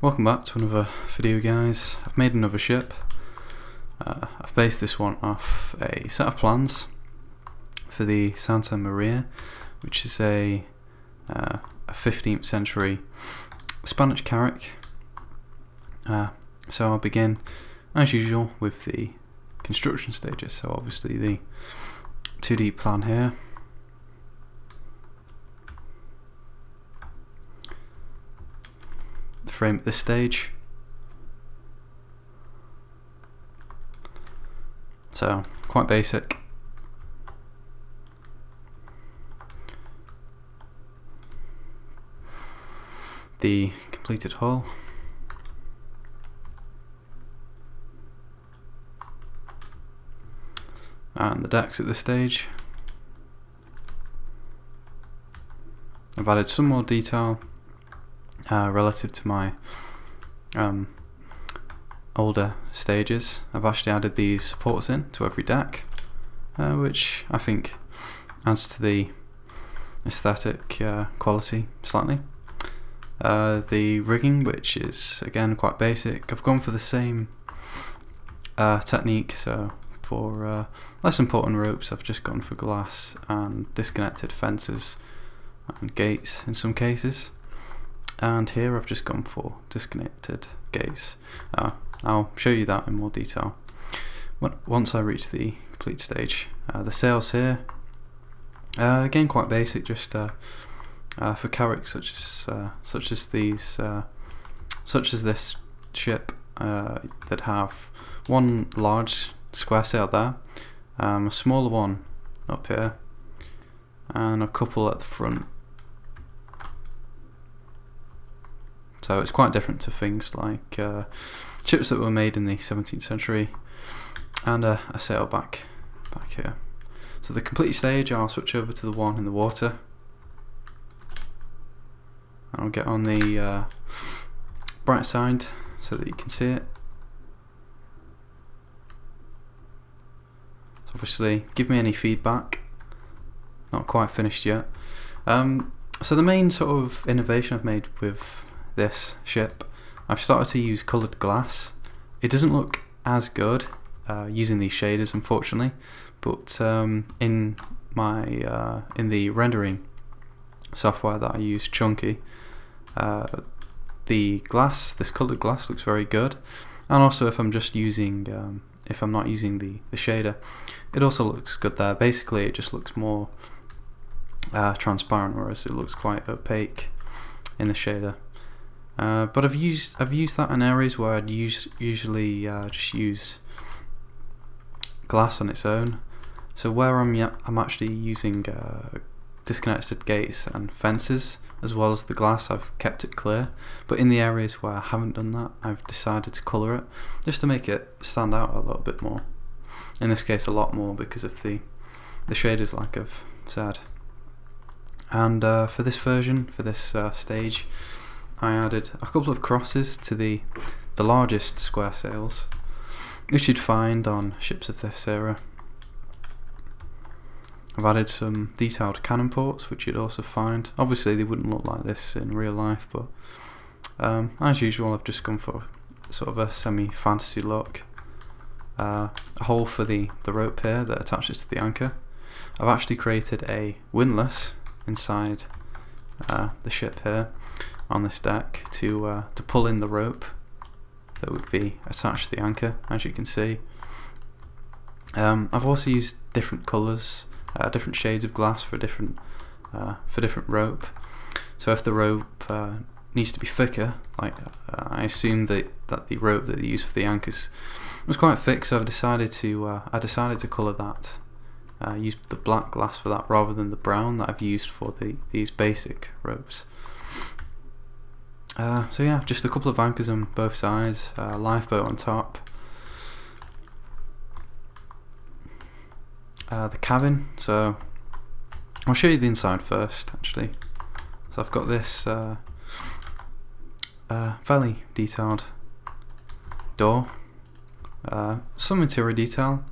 Welcome back to another video, guys. I've made another ship. I've based this one off a set of plans for the Santa Maria, which is a 15th century Spanish carrack. So I'll begin as usual with the construction stages. So obviously the 2D plan here. The frame at this stage. So quite basic. The completed hull. And the decks at this stage. I've added some more detail relative to my older stages. I've actually added these supports in to every deck, which I think adds to the aesthetic quality slightly. The rigging, which is again quite basic. I've gone for the same technique, so for less important ropes I've just gone for glass and disconnected fences and gates in some cases, and here I've just gone for disconnected gates. I'll show you that in more detail once I reach the complete stage. The sails here, again quite basic, just for carracks such as this ship that have one large square sail there, a smaller one up here, and a couple at the front. So it's quite different to things like ships that were made in the 17th century, and a sail back here. So the complete stage, I'll switch over to the one in the water. I'll get on the bright side so that you can see it. So obviously give me any feedback. Not quite finished yet. So the main sort of innovation I've made with this ship, I've started to use coloured glass. It doesn't look as good using these shaders, unfortunately, but in the rendering software that I use, Chunky, the glass, this coloured glass, looks very good. And also if I'm just using if I'm not using the shader, it also looks good there. Basically it just looks more transparent, whereas it looks quite opaque in the shader. But I've used that in areas where I'd usually just use glass on its own. So where I'm actually using disconnected gates and fences as well as the glass, I've kept it clear. But in the areas where I haven't done that, I've decided to colour it just to make it stand out a little bit more. In this case, a lot more because of the shaders, like I've said. And for this version, for this stage, I added a couple of crosses to the largest square sails, which you'd find on ships of this era. I've added some detailed cannon ports, which you'd also find. Obviously they wouldn't look like this in real life, but as usual I've just gone for sort of a semi-fantasy look. A hole for the rope here that attaches to the anchor. I've actually created a windlass inside the ship here on this deck to pull in the rope that would be attached to the anchor, as you can see. I've also used different colours, different shades of glass for different rope. So if the rope needs to be thicker, like I assume that the rope that they use for the anchors was quite thick, so I decided to colour that. Use the black glass for that rather than the brown that I've used for these basic ropes. So yeah, just a couple of anchors on both sides, lifeboat on top. The cabin, so I'll show you the inside first actually. So I've got this fairly detailed door, some interior detail,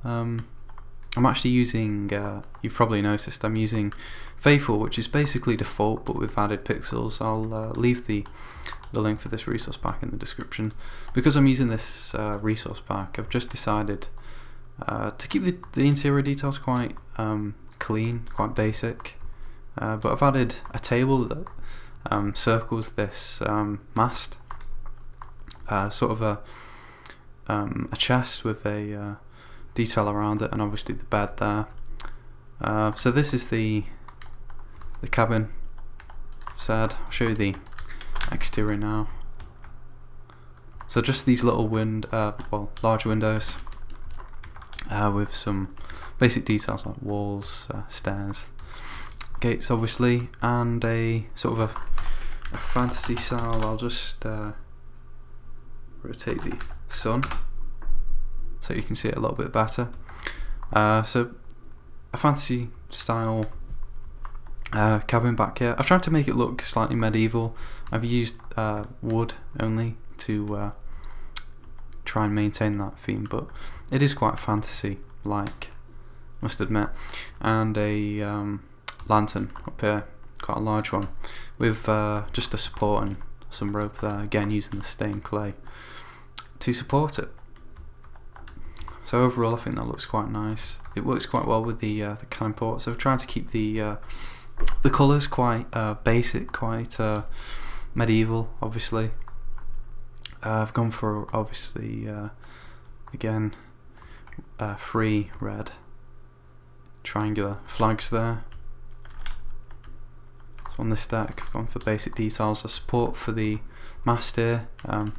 I'm actually using, you've probably noticed, I'm using Faithful, which is basically default, but we've added pixels. I'll leave the link for this resource pack in the description. Because I'm using this resource pack, I've just decided to keep the interior details quite clean, quite basic. But I've added a table that circles this mast, sort of a chest with a detail around it, and obviously the bed there. So this is the cabin. I'll show you the exterior now. So just these little large windows with some basic details like walls, stairs, gates obviously, and a sort of a fantasy style. I'll just rotate the sun so you can see it a little bit better. So a fantasy style cabin back here. I've tried to make it look slightly medieval. I've used wood only to try and maintain that theme, but it is quite fantasy like, must admit. And a lantern up here, quite a large one, with just a support and some rope there, again using the stained clay to support it. So overall I think that looks quite nice. It works quite well with the cannon port. So I've tried to keep the colours quite basic, quite medieval obviously. I've gone for obviously again 3 red triangular flags there. So on this deck I've gone for basic details, a support for the mast here.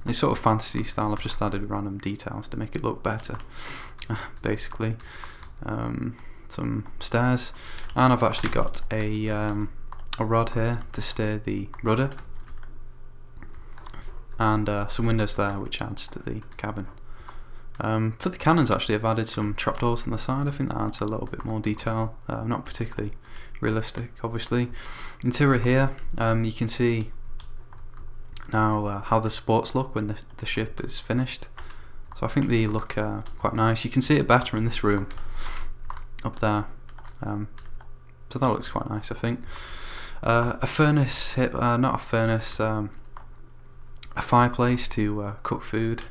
It's sort of fantasy style. I've just added random details to make it look better basically. Some stairs, and I've actually got a rod here to steer the rudder, and some windows there which adds to the cabin. For the cannons actually I've added some trapdoors on the side. I think that adds a little bit more detail, not particularly realistic obviously. Interior here, you can see now how the supports look when the ship is finished. So I think they look quite nice. You can see it better in this room up there, so that looks quite nice I think. A furnace, not a furnace, a fireplace to cook food.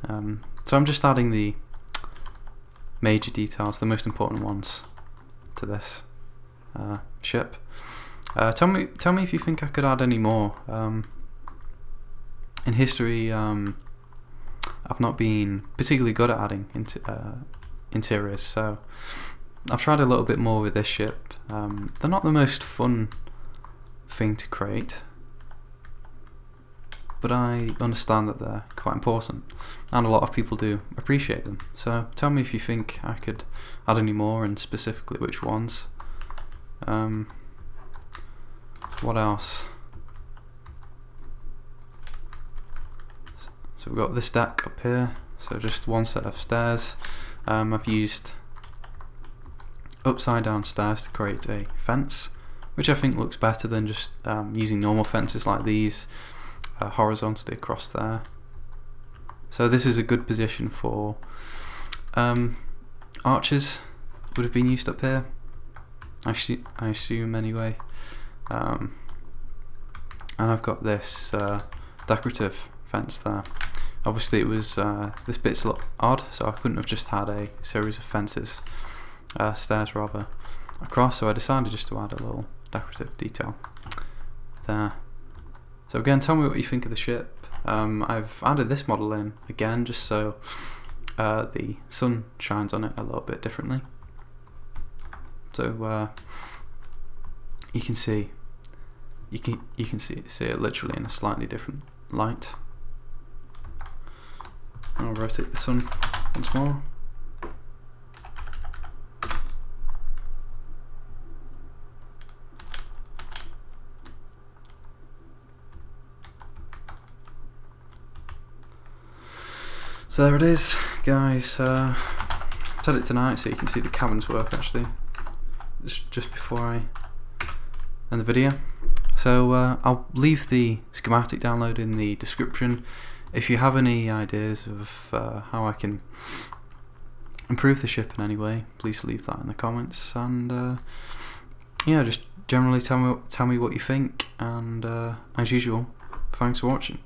So I'm just adding the major details, the most important ones to this ship. Tell me if you think I could add any more. In history, I've not been particularly good at adding interiors, so I've tried a little bit more with this ship. They're not the most fun thing to create, but I understand that they're quite important, and a lot of people do appreciate them. So tell me if you think I could add any more, and specifically which ones. What else? So we've got this deck up here, so just one set of stairs. I've used upside down stairs to create a fence, which I think looks better than just using normal fences like these horizontally across there. So this is a good position for archers, would have been used up here, I assume anyway. And I've got this decorative fence there. Obviously it was this bit's a little odd, so I couldn't have just had a series of fences, stairs rather, across, so I decided just to add a little decorative detail there. So again, tell me what you think of the ship. I've added this model in again just so the sun shines on it a little bit differently, so you can see it literally in a slightly different light. I'll rotate the sun once more. So there it is, guys. I've set it tonight so you can see the cabin's work actually, just before I end the video. So I'll leave the schematic download in the description. If you have any ideas of how I can improve the ship in any way, please leave that in the comments, and yeah, just generally tell me what you think, and as usual, thanks for watching.